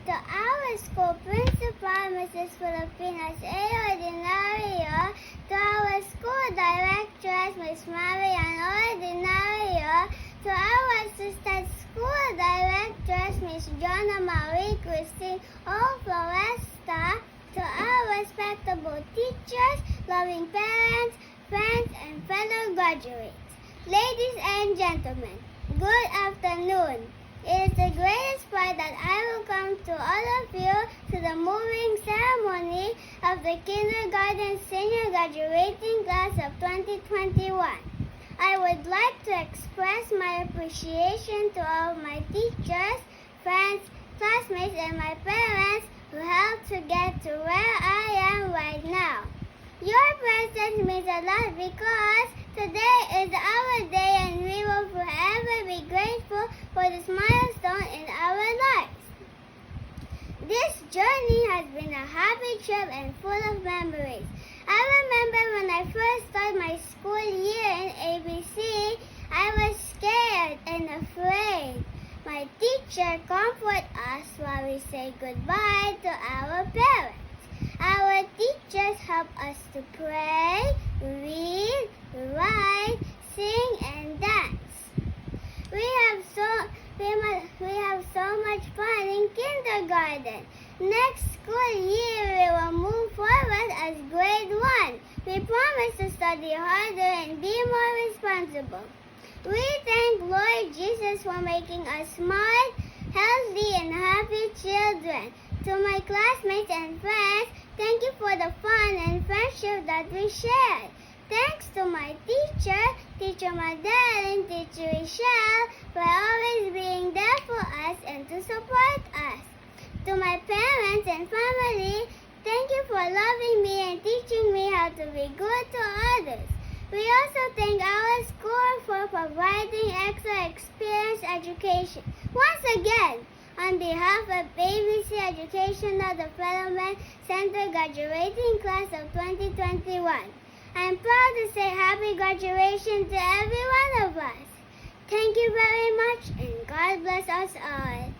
to our school principal, Mrs. Filipinas A. Ordinario, to our school directress, Ms. Marian Ordinario, to our assistant school directress, Ms. Jonna Marie Christine O. Floresta, to our respectable teachers, loving parents, friends, and fellow graduates. Ladies and gentlemen, good afternoon. It is the greatest pride that I will come to all of you to the moving ceremony of the kindergarten senior graduating class of 2021. I would like to express my appreciation to all of my teachers, friends, classmates, and my parents who helped to get to where I am right now. Your presence means a lot because today is our day and we will forever be grateful for this milestone in our lives. This journey has been a happy trip and full of memories. I remember when I first started my school year in ABC, I was scared and afraid. My teacher comforted us while we say goodbye to our parents. Our teachers help us to pray, read, write, sing, and dance. We have so much fun in kindergarten. Next school year, we will move forward as grade 1. We promise to study harder and be more responsible. We thank Lord Jesus for making us smart, healthy, and happy children. To my classmates and friends, thank you for the fun and friendship that we shared. Thanks to my teacher, Teacher Madeline, Teacher Michelle, for always being there for us and to support us. To my parents and family, thank you for loving me and teaching me how to be good to others. We also thank our school for providing extra experience education. Once again, on behalf of ABC Educational Development Center graduating class of 2021, I am proud to say happy graduation to every one of us. Thank you very much and God bless us all.